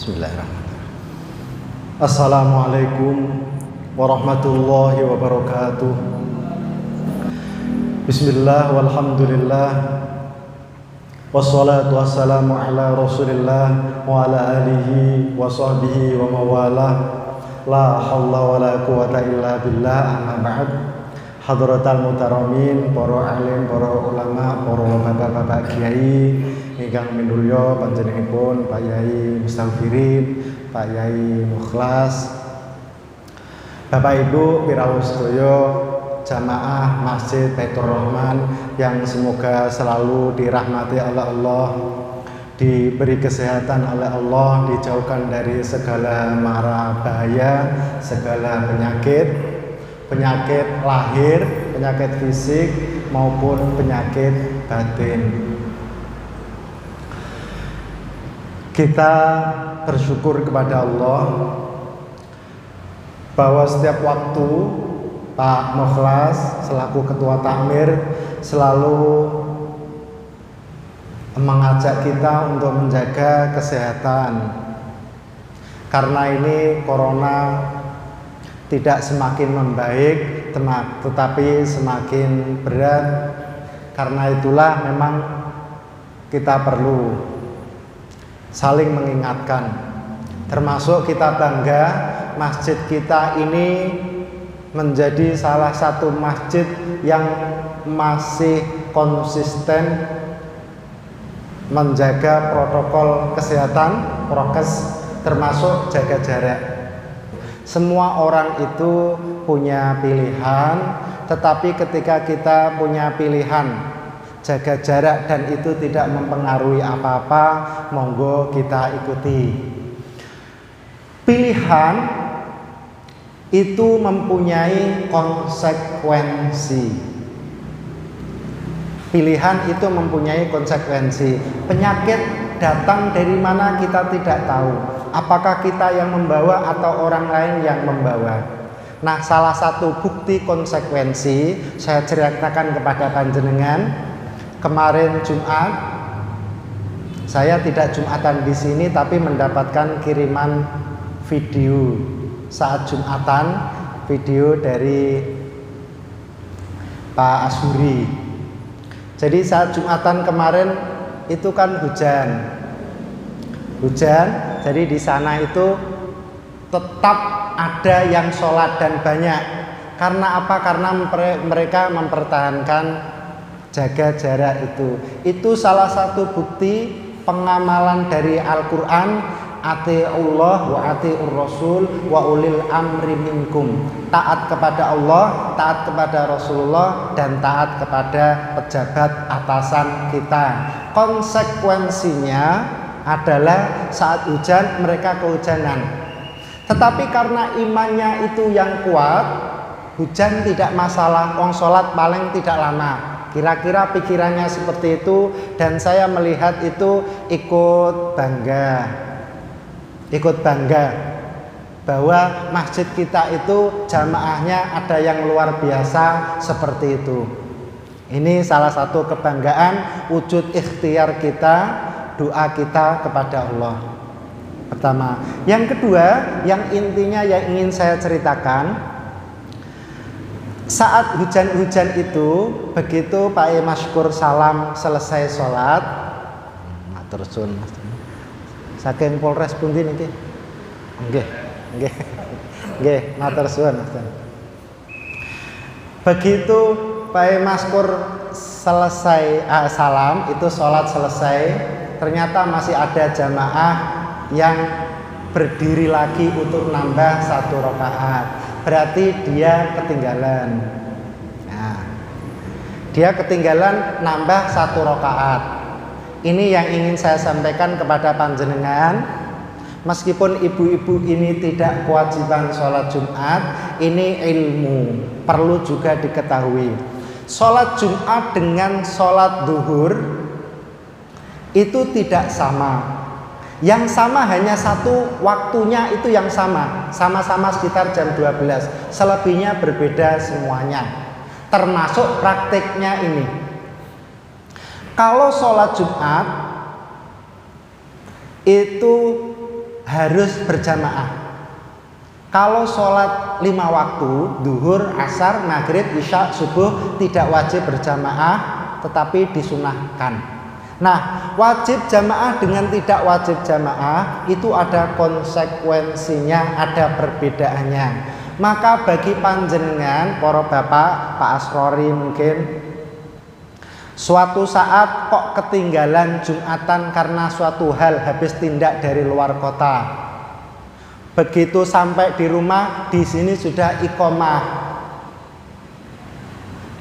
Bismillahirrahmanirrahim. Assalamualaikum warahmatullahi wabarakatuh. Bismillah walhamdulillah wassalatu wassalamu ala rasulillah wa ala alihi wa sahbihi wa mawalah. La hawla wa la quwata illa billah, amma ba'd. Hadratal mutaramin, para alim, para ulama, para bapak-bapak kiai ingkang minulya panjenenganipun Pak Yai Mustaghfirin, Pak Yai Mukhlas, Bapak Ibu piraos sedaya jamaah Masjid Baitur Rahman yang semoga selalu dirahmati oleh Allah, diberi kesehatan oleh Allah, dijauhkan dari segala mara bahaya, segala penyakit lahir, penyakit fisik maupun penyakit batin. Kita bersyukur kepada Allah bahwa setiap waktu Pak Mukhlas selaku Ketua Takmir selalu mengajak kita untuk menjaga kesehatan. Karena ini corona tidak semakin membaik, tetapi semakin berat. Karena itulah memang kita perlu saling mengingatkan. Termasuk kita bangga masjid kita ini menjadi salah satu masjid yang masih konsisten menjaga protokol kesehatan, prokes, termasuk jaga jarak. Semua orang itu punya pilihan, tetapi ketika kita punya pilihan jaga jarak dan itu tidak mempengaruhi apa-apa, monggo kita ikuti. Pilihan itu mempunyai konsekuensi. Pilihan itu mempunyai konsekuensi. Penyakit datang dari mana kita tidak tahu. Apakah kita yang membawa atau orang lain yang membawa. Nah, salah satu bukti konsekuensi saya ceritakan kepada panjenengan. Kemarin Jumat, saya tidak Jumatan di sini, tapi mendapatkan kiriman video saat Jumatan, video dari Pak Ashuri. Jadi saat Jumatan kemarin itu kan hujan, jadi di sana itu tetap ada yang sholat dan banyak. Karena apa? Karena mereka mempertahankan jaga jarak itu. Itu salah satu bukti pengamalan dari Al-Quran. Ati'ullah wa ati'ur rasul wa ulil amri minkum. Taat kepada Allah, taat kepada Rasulullah, dan taat kepada pejabat atasan kita. Konsekuensinya adalah saat hujan mereka kehujanan. Tetapi karena imannya itu yang kuat, hujan tidak masalah, wong sholat paling tidak lama. Kira-kira pikirannya seperti itu, dan saya melihat itu ikut bangga bahwa masjid kita itu jamaahnya ada yang luar biasa seperti itu. Ini salah satu kebanggaan, wujud ikhtiar kita, doa kita kepada Allah. Pertama. Yang kedua, yang intinya yang ingin saya ceritakan, saat hujan-hujan itu, begitu Pak Maskur Salam selesai sholat, matur suwun Mas. Saking Polres pundi niki? Nggih, matur suwun Mas. Begitu Pak Maskur selesai salam, itu sholat selesai, ternyata masih ada jamaah yang berdiri lagi untuk nambah 1 rakaat. Berarti dia ketinggalan. Nah, dia ketinggalan nambah 1 rakaat. Ini yang ingin saya sampaikan kepada panjenengan. Meskipun ibu-ibu ini tidak kewajiban sholat Jumat, ini ilmu, perlu juga diketahui. Sholat Jumat dengan sholat duhur itu tidak sama. Yang sama hanya satu, waktunya itu yang sama-sama sekitar jam 12. Selebihnya berbeda semuanya, termasuk prakteknya ini. Kalau sholat Jumat itu harus berjamaah. Kalau sholat 5 waktu, duhur, asar, maghrib, isya, subuh tidak wajib berjamaah, tetapi disunahkan. Nah, wajib jamaah dengan tidak wajib jamaah itu ada konsekuensinya, ada perbedaannya. Maka bagi panjenengan, para bapak, Pak Asrori mungkin, suatu saat kok ketinggalan Jumatan karena suatu hal habis tindak dari luar kota. Begitu sampai di rumah, di sini sudah iqomah.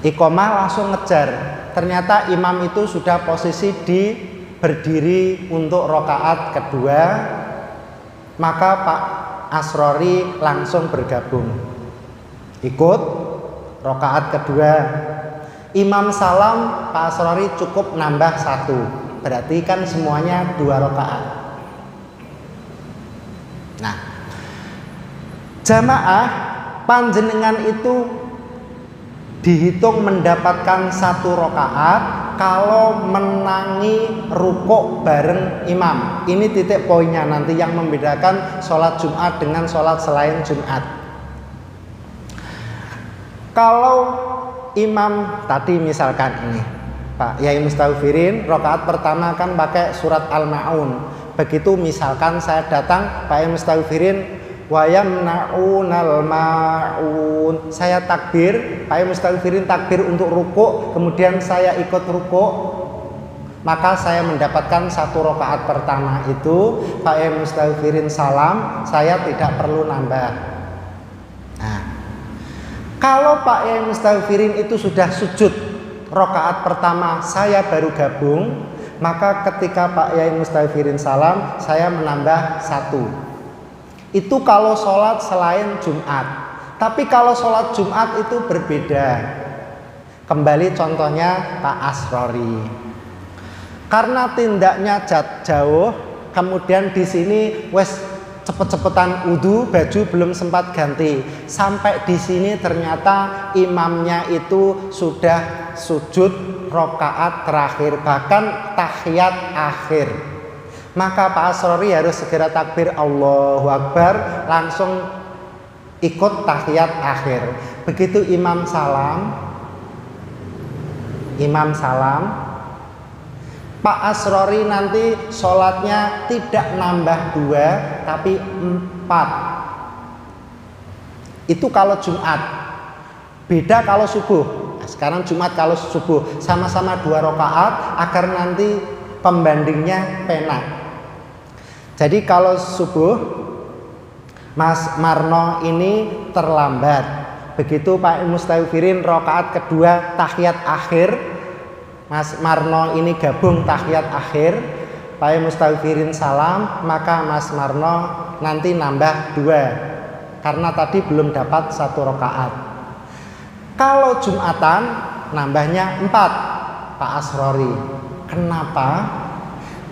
Iqomah langsung ngejar. Ternyata imam itu sudah posisi di berdiri untuk rakaat kedua. Maka Pak Asrori langsung bergabung. Ikut rakaat kedua. Imam salam, Pak Asrori cukup nambah 1. Berarti kan semuanya 2 rakaat. Nah, jamaah panjenengan itu dihitung mendapatkan 1 rakaat kalau menangi rukuk bareng imam. Ini titik poinnya nanti yang membedakan sholat Jumat dengan sholat selain Jumat. Kalau imam tadi misalkan ini Pak Yai Mustaghfirin, rakaat pertama kan pakai surat Al-Ma'un. Begitu misalkan saya datang, Pak Yai Mustaghfirin, wa yamna'unal ma'un, saya takbir, Pak Yai Mustaghfirin takbir untuk rukuk, kemudian saya ikut rukuk, maka saya mendapatkan 1 rakaat pertama itu. Pak Yai Mustaghfirin salam, saya tidak perlu nambah. Nah, kalau Pak Yai Mustaghfirin itu sudah sujud rakaat pertama, saya baru gabung, maka ketika Pak Yai Mustaghfirin salam, saya menambah 1. Itu kalau sholat selain Jumat. Tapi kalau sholat Jumat itu berbeda. Kembali contohnya Pak Asrori. Karena tindaknya jauh, kemudian di sini wes cepet-cepetan wudu, baju belum sempat ganti. Sampai di sini ternyata imamnya itu sudah sujud rakaat terakhir, bahkan tahiyat akhir. Maka Pak Asrori harus segera takbir Allahu Akbar, langsung ikut tahiyat akhir. Begitu imam salam, Pak Asrori nanti sholatnya tidak nambah 2 tapi 4. Itu kalau Jumat. Beda kalau subuh. Nah, sekarang Jumat kalau subuh sama-sama 2 rakaat agar nanti pembandingnya penak. Jadi kalau subuh Mas Marno ini terlambat. Begitu Pak Mustaghfirin rakaat kedua tahiyat akhir, Mas Marno ini gabung tahiyat akhir, Pak Mustaghfirin salam, maka Mas Marno nanti nambah 2 karena tadi belum dapat 1 rakaat. Kalau Jumatan nambahnya 4 Pak Asrori. Kenapa?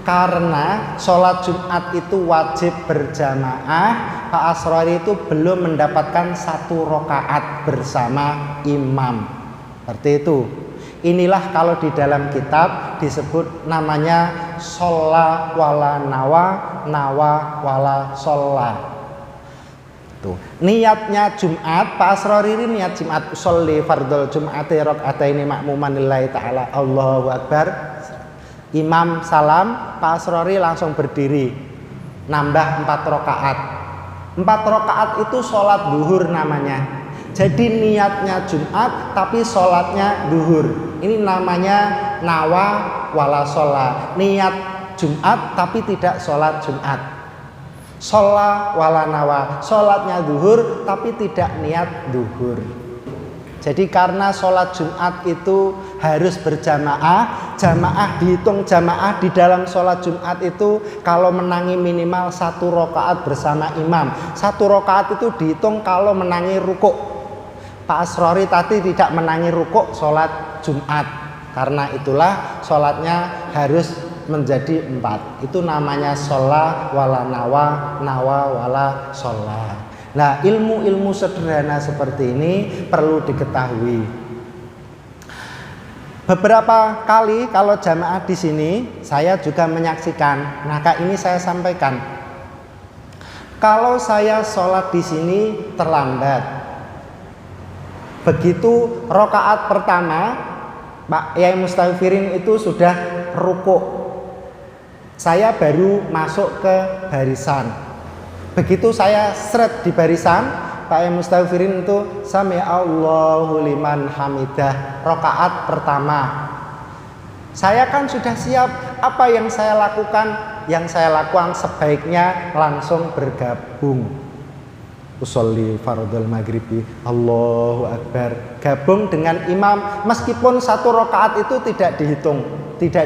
Karena sholat Jumat itu wajib berjamaah. Pak Asrori itu belum mendapatkan 1 rakaat bersama imam. Seperti itu. Inilah kalau di dalam kitab disebut namanya sholla wala nawa, nawa wala sholla. Tuh. Niatnya Jumat, Pak Asrori ini niat Jumat, sholli fardhul jum'ati raka'ataini ma'muman lillahi ta'ala, Allahu Akbar. Imam salam, Pak Asrori langsung berdiri, nambah 4 rakaat. 4 rakaat itu sholat duhur namanya. Jadi niatnya Jumat tapi sholatnya duhur. Ini namanya nawa wala sholat. Niat Jumat tapi tidak sholat Jumat. Sholat wala nawa, sholatnya duhur tapi tidak niat duhur. Jadi karena sholat Jumat itu harus berjamaah, jamaah dihitung jamaah di dalam sholat Jumat itu kalau menangi minimal 1 rakaat bersama imam. 1 rakaat itu dihitung kalau menangi rukuk. Pak Asrori tadi tidak menangi rukuk sholat Jumat. Karena itulah sholatnya harus menjadi 4. Itu namanya sholat wala nawa, nawa wala sholat. Nah, ilmu-ilmu sederhana seperti ini perlu diketahui. Beberapa kali kalau jamaah di sini saya juga menyaksikan, maka ini saya sampaikan. Kalau saya sholat di sini terlambat, begitu rokaat pertama Pak Yai Mustafirin itu sudah rukuk, saya baru masuk ke barisan. Begitu saya seret di barisan, Pak Yai Mustafirin itu sami Allahu liman hamidah, rokaat pertama. Saya kan sudah siap, apa yang saya lakukan? Yang saya lakukan sebaiknya langsung bergabung. Usolli fardhul maghribi, Allahu Akbar, gabung dengan imam. Meskipun satu rokaat itu tidak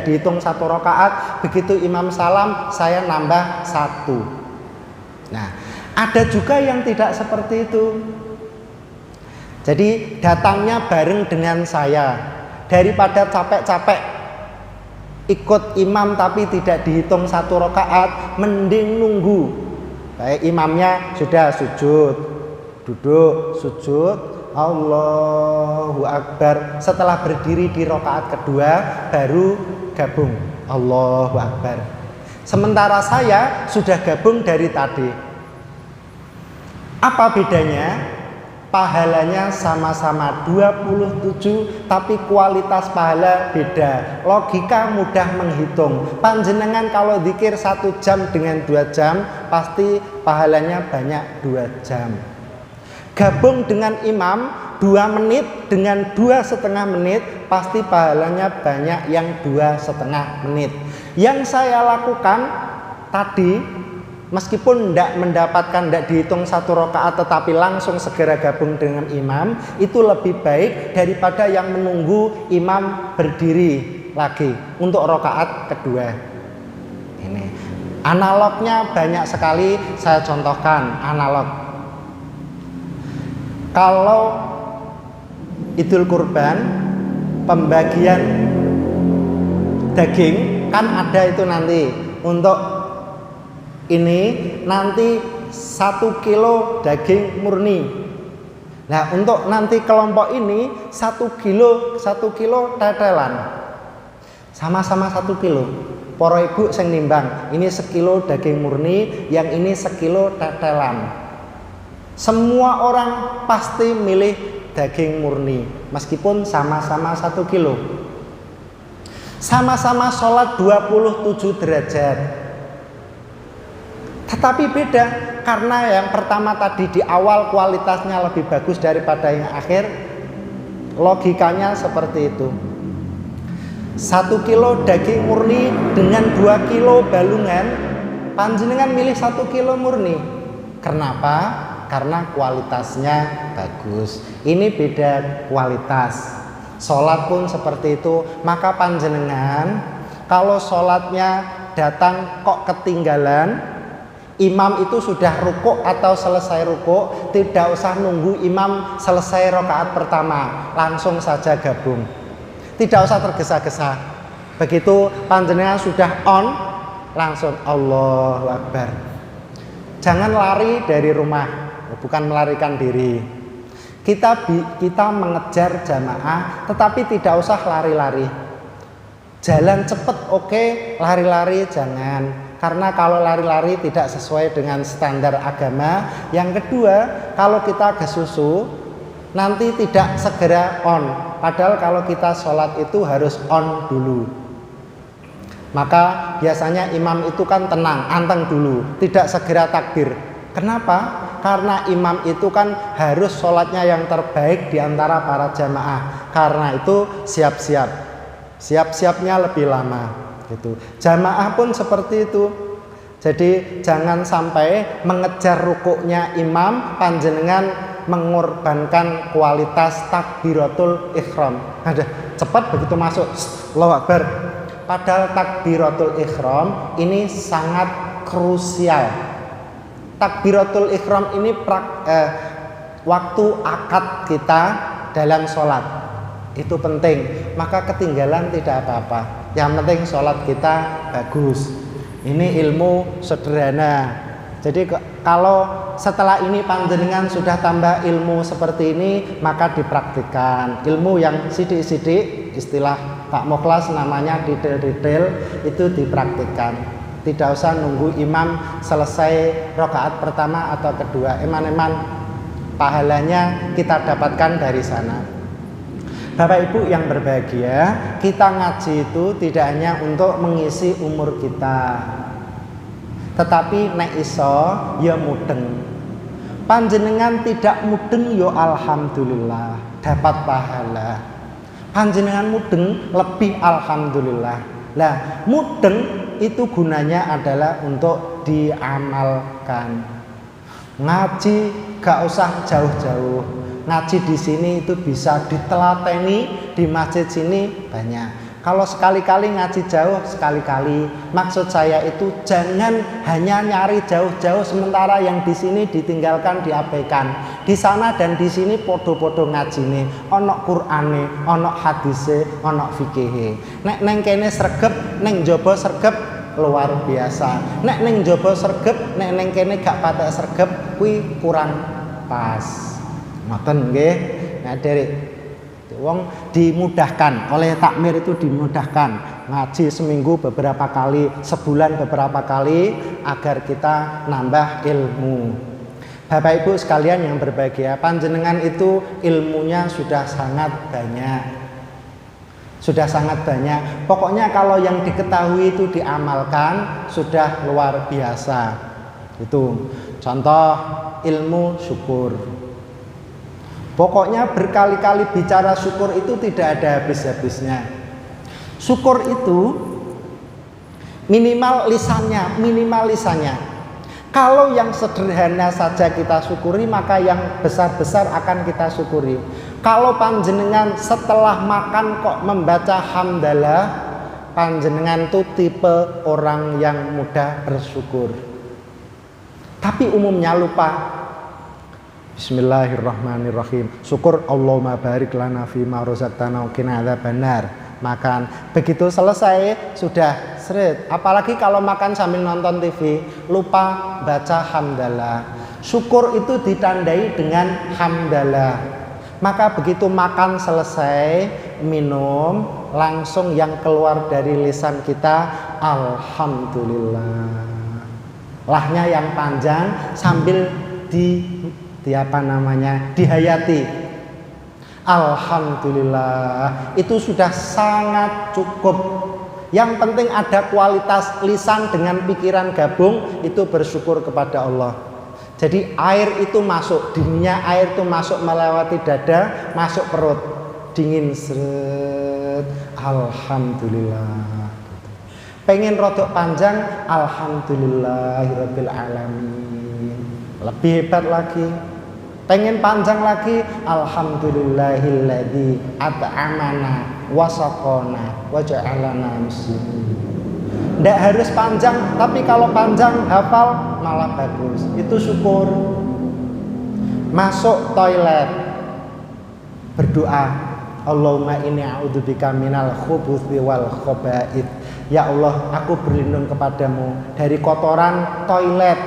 dihitung satu rokaat. Begitu imam salam, saya nambah satu. Nah, ada juga yang tidak seperti itu. Jadi datangnya bareng dengan saya, daripada capek-capek ikut imam tapi tidak dihitung satu rokaat, mending nunggu. Baik, imamnya sudah sujud, duduk, sujud, Allahu Akbar. Setelah berdiri di rokaat kedua, baru gabung, Allahu Akbar. Sementara saya sudah gabung dari tadi. Apa bedanya? Pahalanya sama-sama 27, tapi kualitas pahala beda. Logika mudah menghitung. Panjenengan kalau zikir 1 jam dengan 2 jam, pasti pahalanya banyak 2 jam. Gabung dengan imam 2 menit dengan 2,5 menit, pasti pahalanya banyak yang 2,5 menit. Yang saya lakukan tadi, meskipun tidak dihitung satu rokaat, tetapi langsung segera gabung dengan imam, itu lebih baik daripada yang menunggu imam berdiri lagi untuk rokaat kedua. Ini analognya banyak sekali, saya contohkan analog. Kalau Idul Kurban, pembagian daging kan ada itu nanti untuk ini nanti 1 kilo daging murni. Nah, untuk nanti kelompok ini 1 kilo tetelan. Sama-sama 1 kilo. Para ibu sing nimbang, ini 1 kilo daging murni, yang ini 1 kilo tetelan. Semua orang pasti milih daging murni, meskipun sama-sama 1 kilo. Sama-sama sholat 27 derajat. Tetapi beda, karena yang pertama tadi di awal kualitasnya lebih bagus daripada yang akhir. Logikanya seperti itu. 1 kilo daging murni dengan 2 kilo balungan, panjenengan milih 1 kilo murni. Kenapa? Karena kualitasnya bagus. Ini beda kualitas. Sholat pun seperti itu. Maka panjenengan kalau sholatnya datang kok ketinggalan, imam itu sudah rukuk atau selesai rukuk, tidak usah nunggu imam selesai rakaat pertama, langsung saja gabung. Tidak usah tergesa-gesa. Begitu panjenengan sudah on, langsung Allahu Akbar. Jangan lari dari rumah, bukan melarikan diri. Kita mengejar jamaah, tetapi tidak usah lari-lari. Jalan cepat oke, lari-lari jangan. Karena kalau lari-lari tidak sesuai dengan standar agama. Yang kedua, kalau kita gesusu, nanti tidak segera on. Padahal kalau kita sholat itu harus on dulu. Maka biasanya imam itu kan tenang, anteng dulu, tidak segera takbir. Kenapa? Karena imam itu kan harus sholatnya yang terbaik di antara para jamaah. Karena itu siap-siapnya lebih lama. Gitu. Jamaah pun seperti itu. Jadi jangan sampai mengejar rukuknya imam, panjenengan mengorbankan kualitas takbiratul ihram. Ada cepat begitu masuk, Allahu Akbar. Padahal takbiratul ihram ini sangat krusial. Takbiratul ihram ini waktu akad kita dalam sholat. Itu penting. Maka ketinggalan tidak apa-apa. Yang penting sholat kita bagus. Ini ilmu sederhana. Jadi kalau setelah ini panjenengan sudah tambah ilmu seperti ini, maka dipraktikkan. Ilmu yang sidik-sidik, istilah Pak Moklas namanya detail-detail, itu dipraktikkan. Tidak usah nunggu imam selesai rakaat pertama atau kedua. Eman-eman pahalanya kita dapatkan dari sana. Bapak Ibu yang berbahagia, kita ngaji itu tidak hanya untuk mengisi umur kita, tetapi nek iso ya mudeng. Panjenengan tidak mudeng ya alhamdulillah, dapat pahala. Panjenengan mudeng lebih alhamdulillah. Lah, mudeng itu gunanya adalah untuk diamalkan. Ngaji gak usah jauh-jauh. Ngaji di sini itu bisa ditelateni, di masjid sini banyak. Kalau sekali-kali ngaji jauh, sekali-kali. Maksud saya itu jangan hanya nyari jauh-jauh sementara yang di sini ditinggalkan, diabaikan. Di sana dan di sini podo-podo ngajine, ono Qur'ane, ono hadise, ono fikihe. Nek neng kene sregep, neng njaba sregep luar biasa. Nek neng njaba sregep, nek neng kene gak patek sregep, kuwi kurang pas. Ngoten nggih. Nah, derek wong dimudahkan oleh takmir itu, dimudahkan ngaji seminggu beberapa kali, sebulan beberapa kali agar kita nambah ilmu. Bapak Ibu sekalian yang berbahagia, panjenengan itu ilmunya sudah sangat banyak. Sudah sangat banyak. Pokoknya kalau yang diketahui itu diamalkan sudah luar biasa. Itu contoh ilmu syukur. Pokoknya berkali-kali bicara syukur itu tidak ada habis-habisnya. Syukur itu minimal lisannya. Kalau yang sederhana saja kita syukuri, maka yang besar-besar akan kita syukuri. Kalau panjenengan setelah makan kok membaca hamdalah, panjenengan itu tipe orang yang mudah bersyukur. Tapi umumnya lupa. Bismillahirrahmanirrahim. Syukur Allahumma barik lana fima razaqtana wa qina adzabannar. Makan. Begitu selesai sudah seret. Apalagi kalau makan sambil nonton TV, lupa baca hamdalah. Syukur itu ditandai dengan hamdalah. Maka begitu makan selesai, minum, langsung yang keluar dari lisan kita alhamdulillah. Lahnya yang panjang sambil dihayati. Alhamdulillah, itu sudah sangat cukup. Yang penting ada kualitas lisan dengan pikiran gabung, itu bersyukur kepada Allah. Jadi air itu masuk, dinginnya air itu masuk melewati dada, masuk perut, dingin seret. Alhamdulillah. Pengen rodok panjang, alhamdulillahirabbil alamin. Lebih hebat lagi. Pengen panjang lagi, alhamdulillahilladzi at'amana wa saqana wa ja'alana muslimin. Ndak harus panjang, tapi kalau panjang hafal malah bagus. Itu syukur. Masuk toilet berdoa, Allahumma inni a'udzubika minal khubuthi wal khaba'ith. Ya Allah, aku berlindung kepadamu dari kotoran toilet.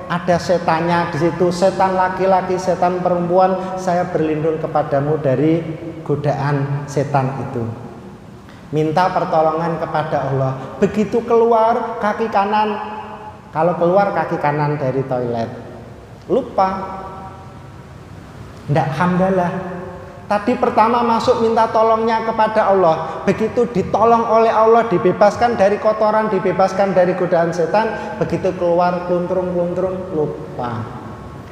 Ada setannya di situ, setan laki-laki, setan perempuan. Saya berlindung kepadamu dari godaan setan itu. Minta pertolongan kepada Allah. Begitu keluar kaki kanan, kalau keluar kaki kanan dari toilet, lupa, ndak hamdalah. Tadi pertama masuk minta tolongnya kepada Allah. Begitu ditolong oleh Allah, dibebaskan dari kotoran, dibebaskan dari godaan setan. Begitu keluar kluntrung-kluntrung, lupa.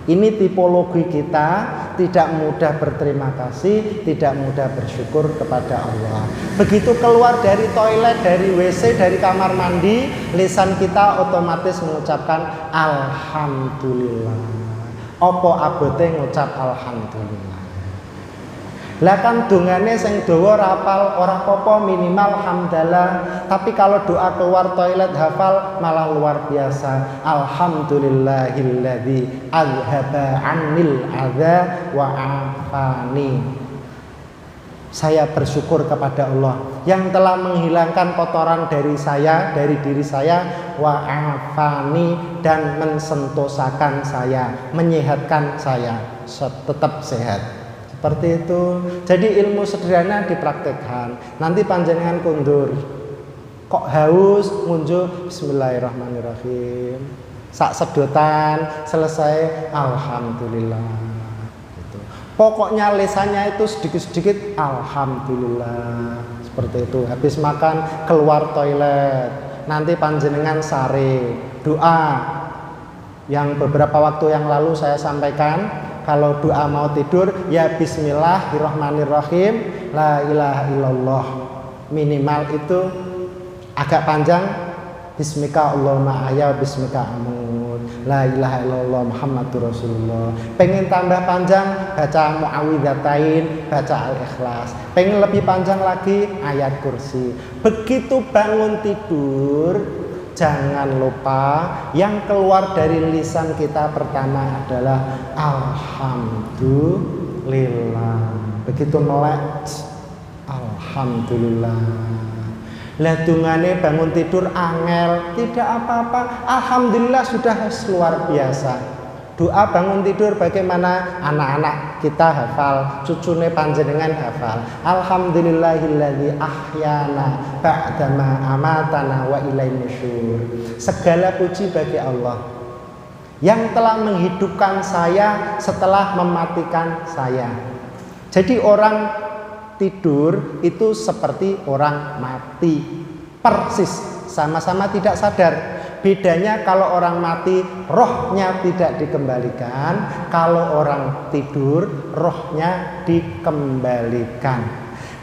Ini tipologi kita, tidak mudah berterima kasih, tidak mudah bersyukur kepada Allah. Begitu keluar dari toilet, dari WC, dari kamar mandi, lisan kita otomatis mengucapkan alhamdulillah. Opo abote ngucap alhamdulillah. Lah kan dongane sing dawa rapal ora apa-apa, minimal hamdalah. Tapi kalau doa keluar toilet hafal malah luar biasa. Alhamdulillahilladzi azhaba 'anil adza wa 'afani. Saya bersyukur kepada Allah yang telah menghilangkan kotoran dari saya, dari diri saya, wa 'afani, dan mensentosakan saya, menyehatkan saya, tetap sehat. Seperti itu. Jadi ilmu sederhana dipraktekkan. Nanti panjenengan kundur. Kok haus ngunjuk bismillahirrahmanirrahim. Sak sedotan selesai alhamdulillah gitu. Pokoknya lisannya itu sedikit-sedikit alhamdulillah seperti itu. Habis makan keluar toilet, nanti panjenengan sare doa yang beberapa waktu yang lalu saya sampaikan. Kalau doa mau tidur ya bismillahirrahmanirrahim, la ilaha illallah. Minimal itu agak panjang, bismika Allahumma ahya bismika amut, la ilaha illallah Muhammadur Rasulullah. Pengen tambah panjang, baca muawwidzatain, baca al-ikhlas. Pengen lebih panjang lagi, ayat kursi. Begitu bangun tidur, jangan lupa yang keluar dari lisan kita pertama adalah alhamdulillah. Begitu melek, alhamdulillah. Lah dungane bangun tidur angel, tidak apa-apa. Alhamdulillah sudah luar biasa. Doa bangun tidur bagaimana? Anak-anak kita hafal, cucune panjenengan hafal. Alhamdulillahilladzi ahyana ba'dama amatana wa ilaihi nusyur. Segala puji bagi Allah yang telah menghidupkan saya setelah mematikan saya. Jadi orang tidur itu seperti orang mati, persis, sama-sama tidak sadar. Bedanya kalau orang mati rohnya tidak dikembalikan, kalau orang tidur rohnya dikembalikan.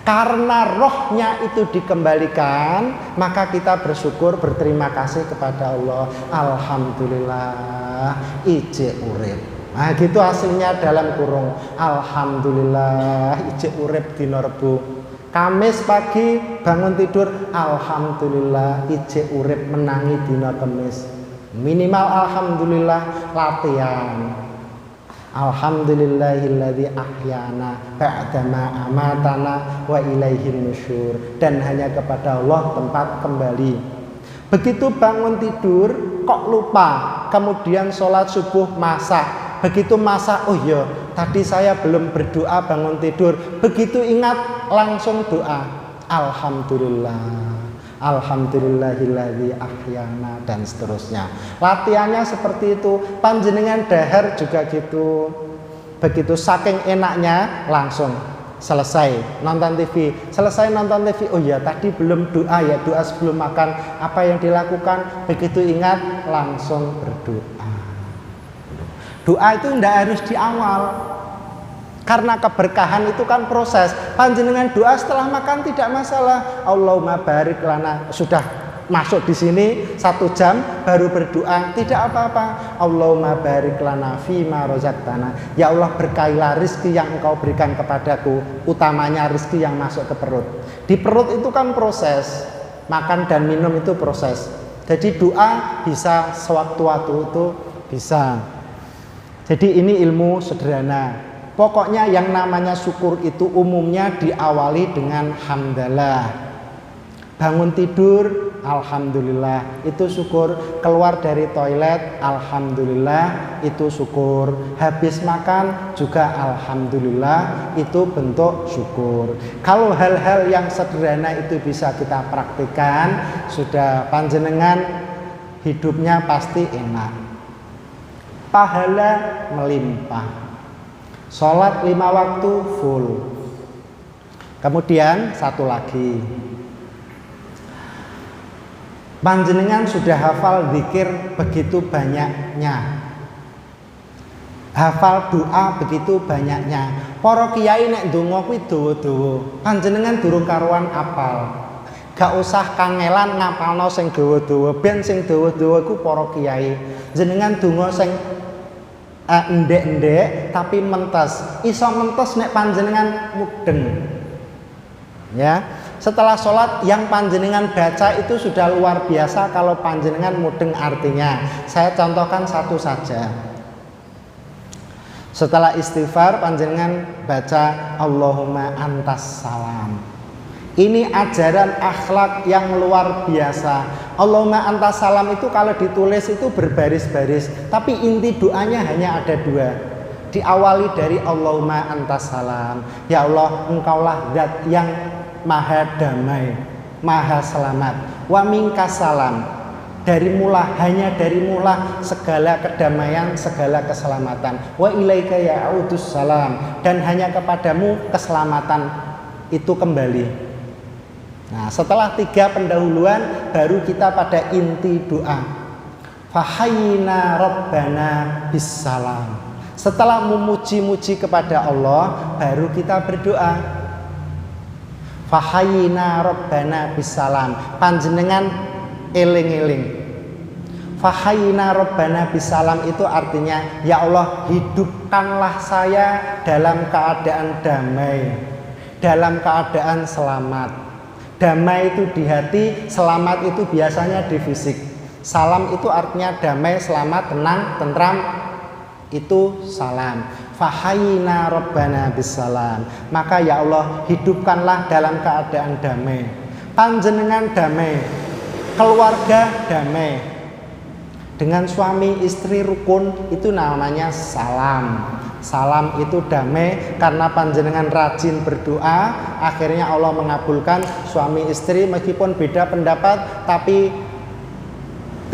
Karena rohnya itu dikembalikan, maka kita bersyukur, berterima kasih kepada Allah. Alhamdulillah ije urip. Nah gitu hasilnya dalam kurung. Alhamdulillah ijek urip dina Rebo. Kamis pagi bangun tidur, alhamdulillah ijek urip menangi dina Kamis. Minimal alhamdulillah latihan. Alhamdulillahilladzi ahyana ba'dama amatana wa ilaihi nusyur. Dan hanya kepada Allah tempat kembali. Begitu bangun tidur kok lupa, kemudian sholat subuh masak. Begitu masak, oh iya tadi saya belum berdoa bangun tidur. Begitu ingat langsung doa alhamdulillah, alhamdulillahilladzi ahyana, dan seterusnya. Latihannya seperti itu. Panjenengan dahar juga gitu. Begitu saking enaknya langsung selesai nonton TV. Selesai nonton TV, oh iya tadi belum doa ya, doa sebelum makan. Apa yang dilakukan? Begitu ingat langsung berdoa. Doa itu tidak harus di awal, karena keberkahan itu kan proses. Panjenengan doa setelah makan tidak masalah. Allahumma barik lana, sudah masuk di sini 1 jam baru berdoa tidak apa-apa. Allahumma barik lana fima rozaqtana, ya Allah berkailah rizki yang engkau berikan kepadaku, utamanya rizki yang masuk ke perut. Di perut itu kan proses, makan dan minum itu proses. Jadi doa bisa sewaktu-waktu itu bisa. Jadi ini ilmu sederhana. Pokoknya yang namanya syukur itu umumnya diawali dengan hamdalah. Bangun tidur, alhamdulillah, itu syukur. Keluar dari toilet, alhamdulillah, itu syukur. Habis makan juga alhamdulillah, itu bentuk syukur. Kalau hal-hal yang sederhana itu bisa kita praktikkan, sudah panjenengan hidupnya pasti enak. Pahala melimpah. Sholat 5 waktu full. Kemudian satu lagi, panjenengan sudah hafal zikir begitu banyaknya, hafal doa begitu banyaknya. Para kiai nek ndonga kuwi dawa-dawa, panjenengan durung karuan apal. Gak usah kangelan ngapalno sing dawa-dawa, ben sing dawa-dawa iku para kiai. Jenengan donga sing endek-endek tapi mentes. Iso mentes nek panjenengan mudeng. Ya, setelah sholat yang panjenengan baca itu sudah luar biasa kalau panjenengan mudeng artinya. Saya contohkan satu saja. Setelah istighfar panjenengan baca Allahumma antas salam. Ini ajaran akhlak yang luar biasa. Allahumma antas salam itu kalau ditulis itu berbaris-baris, tapi inti doanya hanya ada 2. Diawali dari Allahumma antas salam. Ya Allah, engkaulah zat yang maha damai. maha selamat. Wa minkas salam, hanya dari mula segala kedamaian, segala keselamatan. Wa ilaika ya'udus salam, dan hanya kepadamu keselamatan itu kembali. Nah, setelah 3 pendahuluan baru kita pada inti doa. Fahayyina rabbana bisalam. Setelah memuji-muji kepada Allah baru kita berdoa. Fahayyina rabbana bisalam, panjenengan eling-eling. Fahayyina rabbana bisalam itu artinya, ya Allah, hidupkanlah saya dalam keadaan damai, dalam keadaan selamat. Damai itu di hati, selamat itu biasanya di fisik. Salam itu artinya damai, selamat, tenang, tentram, itu salam. Fahayyina rabbana bisalam, maka ya Allah, hidupkanlah dalam keadaan damai. Panjenengan damai, keluarga damai, dengan suami istri rukun, itu namanya salam. Salam itu damai karena panjenengan rajin berdoa, akhirnya Allah mengabulkan. Suami istri meskipun beda pendapat tapi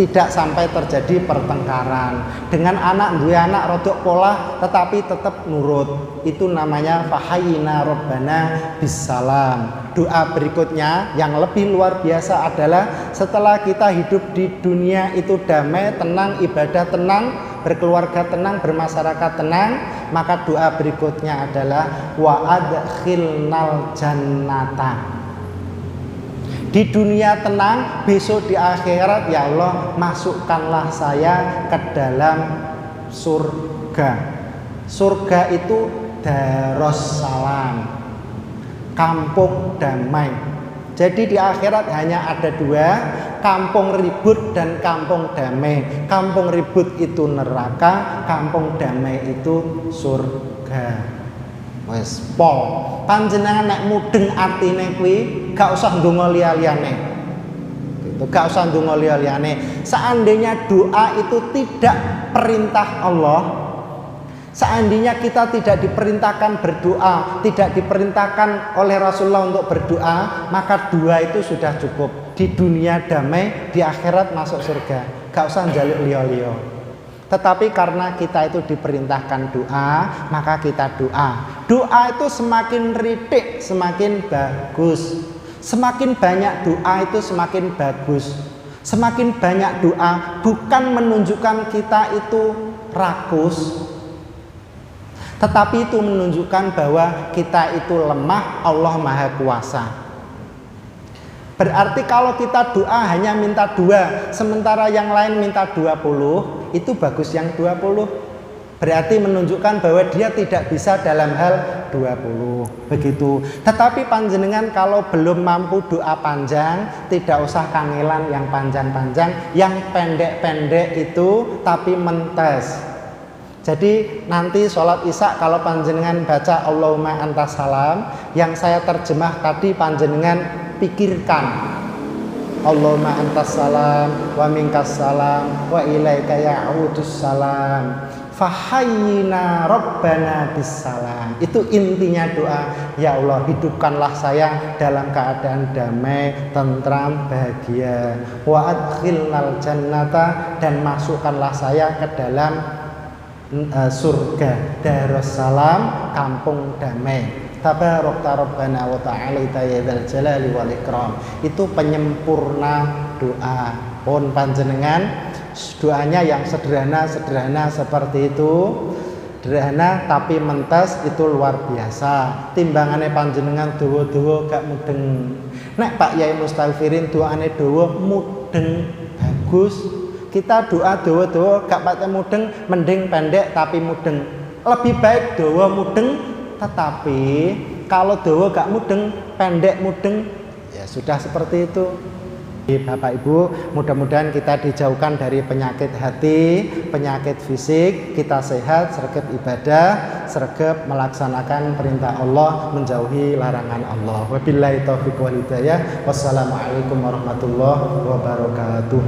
tidak sampai terjadi pertengkaran. Dengan anak, dua anak rodok pola tetapi tetap nurut, itu namanya fahayyina rabbana bisalam. Doa berikutnya yang lebih luar biasa adalah setelah kita hidup di dunia itu damai, tenang, ibadah tenang, berkeluarga tenang, bermasyarakat tenang, maka doa berikutnya adalah wa adkhilnal jannata. Di dunia tenang, besok di akhirat ya Allah, masukkanlah saya ke dalam surga. Surga itu Darussalam, kampung damai. Jadi di akhirat hanya ada 2, kampung ribut dan kampung damai. Kampung ribut itu neraka, kampung damai itu surga. Wes pol, panjenengan nek mudeng atine kuwi gak usah ndonga liya-liyane. Gitu, gak usah ndonga liya-liyane. Seandainya doa itu tidak perintah Allah, seandainya kita tidak diperintahkan berdoa, tidak diperintahkan oleh Rasulullah untuk berdoa, maka doa itu sudah cukup. Di dunia damai, di akhirat masuk surga. Gak usah njaluk liya-liya. Tetapi karena kita itu diperintahkan doa, maka kita doa. Doa itu semakin ritik, semakin bagus. Semakin banyak doa itu semakin bagus. Semakin banyak doa bukan menunjukkan kita itu rakus, tetapi itu menunjukkan bahwa kita itu lemah, Allah Maha Kuasa. Berarti kalau kita doa hanya minta 2, sementara yang lain minta 20, itu bagus yang 20. Berarti menunjukkan bahwa dia tidak bisa dalam hal 20. Begitu. Tetapi panjenengan kalau belum mampu doa panjang, tidak usah kangelan yang panjang-panjang, yang pendek-pendek itu tapi mentes. Jadi nanti sholat isya kalau panjenengan baca Allahumma antas salam, yang saya terjemah tadi panjenengan pikirkan Allahumma antas salam wa minkas salam wa ilaika ya'udus salam fahayyina rabbana bisalam. Itu intinya doa. Ya Allah, hidupkanlah saya dalam keadaan damai, tentram, bahagia. Wa adkhilnal jannata, dan masukkanlah saya ke dalam surga Darussalam, kampung damai. Tabarakta Rabbana wa ta'ala ya dzal jalali wal ikram. Itu penyempurna doa. Pun panjenengan doanya yang sederhana seperti itu, sederhana tapi mentes, itu luar biasa. Timbangannya panjenengan dawa-dawa gak mudeng. Nek Pak Yai Mustafirin doane dawa mudeng bagus. Kita doa dawa-dawa gak pakai mudeng, mending pendek tapi mudeng. Lebih baik dawa mudeng, tetapi kalau dawa gak mudeng, pendek mudeng, ya sudah seperti itu. Bapak Ibu, mudah-mudahan kita dijauhkan dari penyakit hati, penyakit fisik, kita sehat, sregep ibadah, sregep melaksanakan perintah Allah, menjauhi larangan Allah. Wabillahi taufiq wal hidayah. Wassalamualaikum warahmatullahi wabarakatuh.